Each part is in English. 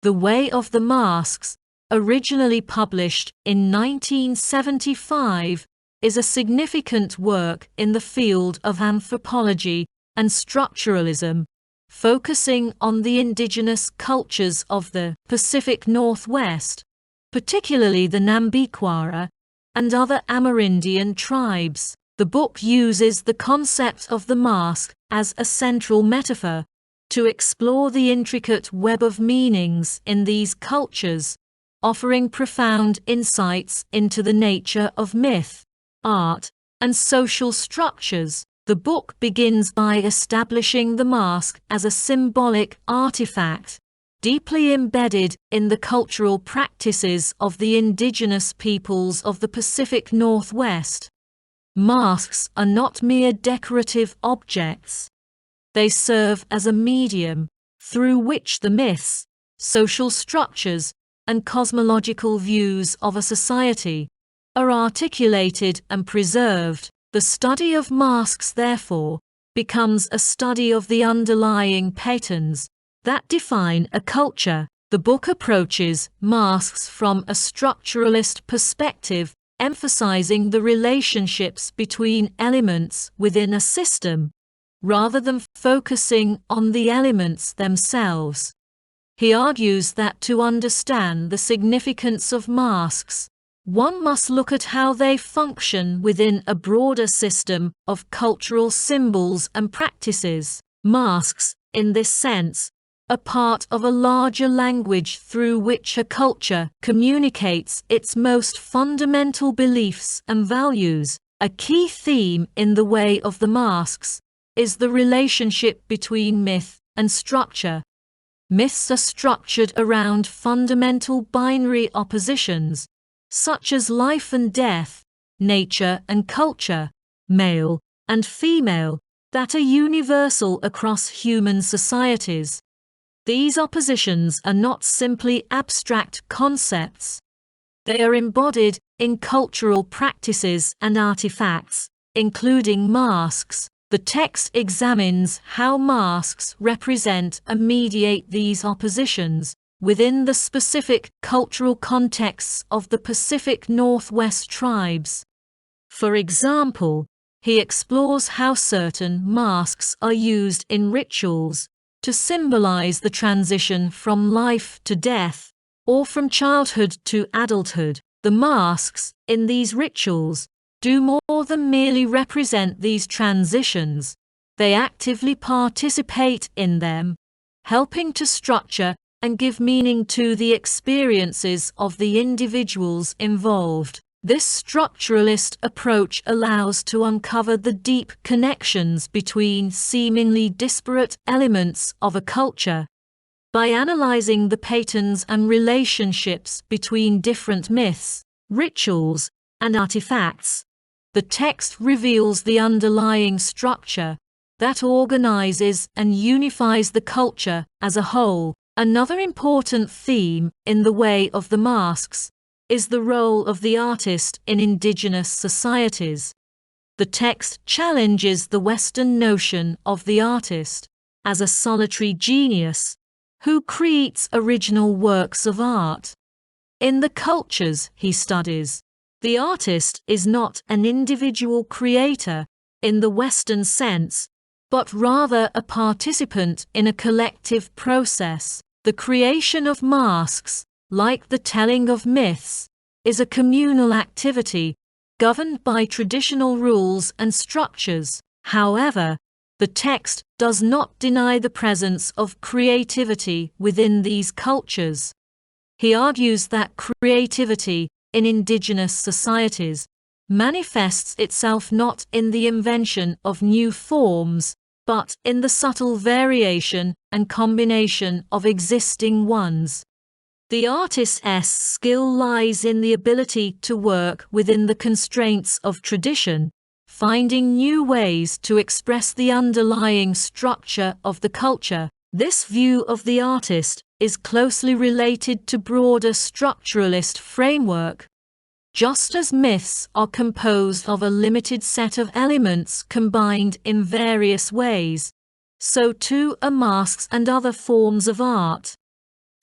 The Way of the Masks, originally published in 1975, is a significant work in the field of anthropology and structuralism, focusing on the indigenous cultures of the Pacific Northwest, particularly the Nambikwara and other Amerindian tribes. The book uses the concept of the mask as a central metaphor to explore the intricate web of meanings in these cultures, offering profound insights into the nature of myth, art, and social structures. The book begins by establishing the mask as a symbolic artifact, deeply embedded in the cultural practices of the indigenous peoples of the Pacific Northwest. Masks are not mere decorative objects. They serve as a medium through which the myths, social structures, and cosmological views of a society are articulated and preserved. The study of masks, therefore, becomes a study of the underlying patterns that define a culture. The book approaches masks from a structuralist perspective, emphasizing the relationships between elements within a system, rather than focusing on the elements themselves. He argues that to understand the significance of masks, one must look at how they function within a broader system of cultural symbols and practices. Masks, in this sense, are part of a larger language through which a culture communicates its most fundamental beliefs and values. A key theme in The Way of the Masks is the relationship between myth and structure. Myths are structured around fundamental binary oppositions, such as life and death, nature and culture, male and female, that are universal across human societies. These oppositions are not simply abstract concepts. They are embodied in cultural practices and artifacts, including masks. The text examines how masks represent and mediate these oppositions within the specific cultural contexts of the Pacific Northwest tribes. For example, he explores how certain masks are used in rituals to symbolize the transition from life to death, or from childhood to adulthood. The masks in these rituals do more than merely represent these transitions. They actively participate in them, helping to structure and give meaning to the experiences of the individuals involved. This structuralist approach allows to uncover the deep connections between seemingly disparate elements of a culture. By analyzing the patterns and relationships between different myths, rituals, and artifacts, the text reveals the underlying structure that organizes and unifies the culture as a whole. Another important theme in The Way of the Masks is the role of the artist in indigenous societies. The text challenges the Western notion of the artist as a solitary genius who creates original works of art. In the cultures he studies, the artist is not an individual creator in the Western sense, but rather a participant in a collective process. The creation of masks, like the telling of myths, is a communal activity governed by traditional rules and structures. However, the text does not deny the presence of creativity within these cultures. He argues that creativity in indigenous societies manifests itself not in the invention of new forms, but in the subtle variation and combination of existing ones. The artist's skill lies in the ability to work within the constraints of tradition, finding new ways to express the underlying structure of the culture. This view of the artist is closely related to broader structuralist framework. Just as myths are composed of a limited set of elements combined in various ways, so too are masks and other forms of art.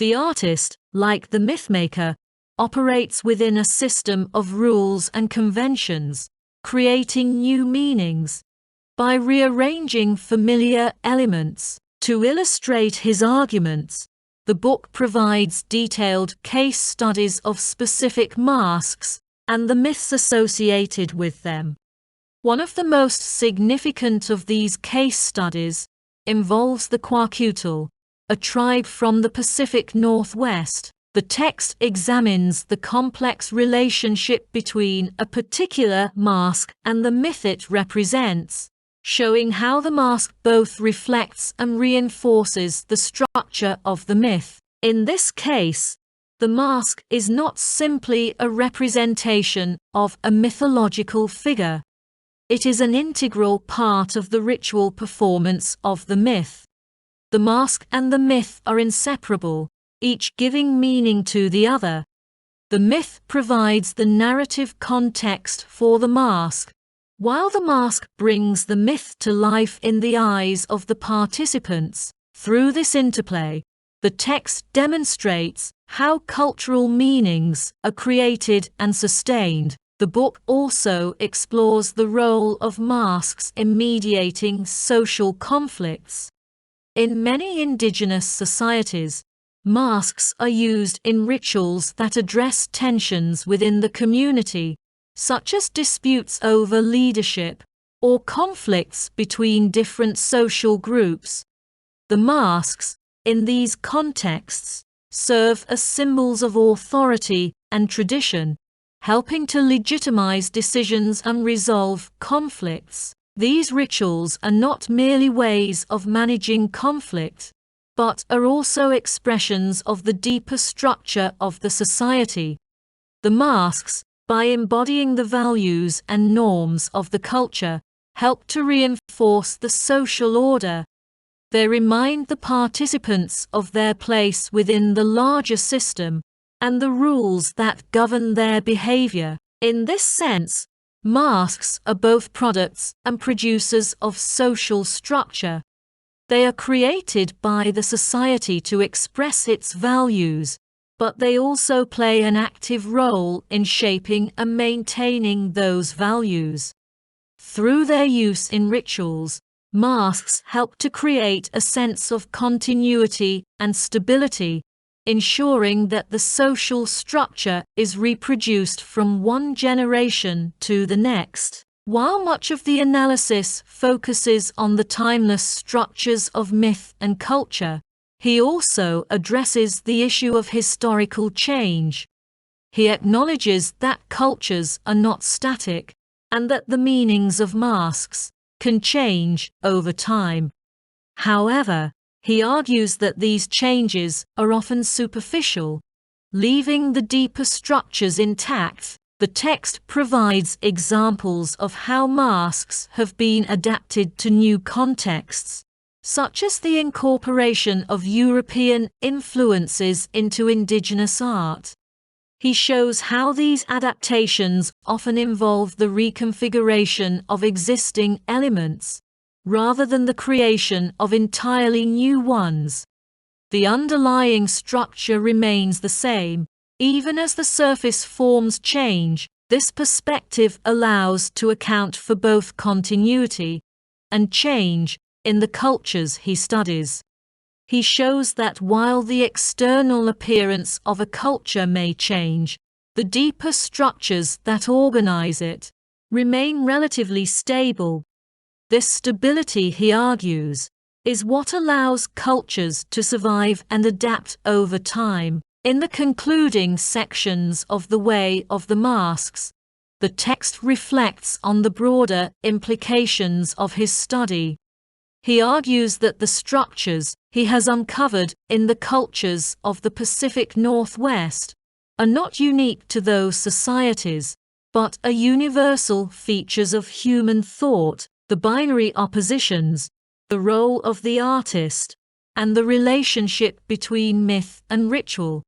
The artist, like the mythmaker, operates within a system of rules and conventions, creating new meanings. By rearranging familiar elements to illustrate his arguments, the book provides detailed case studies of specific masks and the myths associated with them. One of the most significant of these case studies involves the Kwakiutl, a tribe from the Pacific Northwest. The text examines the complex relationship between a particular mask and the myth it represents, showing how the mask both reflects and reinforces the structure of the myth. In this case, the mask is not simply a representation of a mythological figure. It is an integral part of the ritual performance of the myth. The mask and the myth are inseparable, each giving meaning to the other. The myth provides the narrative context for the mask, while the mask brings the myth to life in the eyes of the participants. Through this interplay, the text demonstrates how cultural meanings are created and sustained. The book also explores the role of masks in mediating social conflicts. In many indigenous societies, masks are used in rituals that address tensions within the community, such as disputes over leadership or conflicts between different social groups. The masks, in these contexts, serve as symbols of authority and tradition, helping to legitimize decisions and resolve conflicts. These rituals are not merely ways of managing conflict, but are also expressions of the deeper structure of the society. The masks, by embodying the values and norms of the culture, help to reinforce the social order. They remind the participants of their place within the larger system and the rules that govern their behavior. In this sense, masks are both products and producers of social structure. They are created by the society to express its values, but they also play an active role in shaping and maintaining those values. Through their use in rituals, masks help to create a sense of continuity and stability, ensuring that the social structure is reproduced from one generation to the next. While much of the analysis focuses on the timeless structures of myth and culture, he also addresses the issue of historical change. He acknowledges that cultures are not static, and that the meanings of masks can change over time. However, he argues that these changes are often superficial, leaving the deeper structures intact. The text provides examples of how masks have been adapted to new contexts, such as the incorporation of European influences into indigenous art. He shows how these adaptations often involve the reconfiguration of existing elements, rather than the creation of entirely new ones. The underlying structure remains the same, even as the surface forms change. This perspective allows to account for both continuity and change in the cultures he studies. He shows that while the external appearance of a culture may change, the deeper structures that organize it remain relatively stable. This stability, he argues, is what allows cultures to survive and adapt over time. In the concluding sections of The Way of the Masks, the text reflects on the broader implications of his study. He argues that the structures he has uncovered in the cultures of the Pacific Northwest are not unique to those societies, but are universal features of human thought. The binary oppositions, the role of the artist, and the relationship between myth and ritual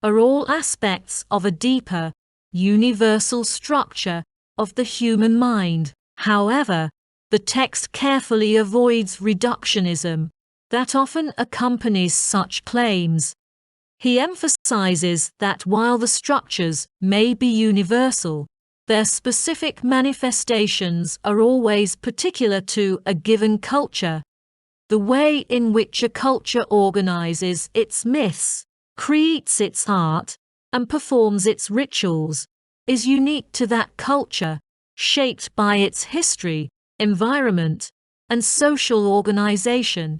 are all aspects of a deeper, universal structure of the human mind. However, the text carefully avoids reductionism that often accompanies such claims. He emphasizes that while the structures may be universal, their specific manifestations are always particular to a given culture. The way in which a culture organizes its myths, creates its art, and performs its rituals is unique to that culture, shaped by its history, environment, and social organization.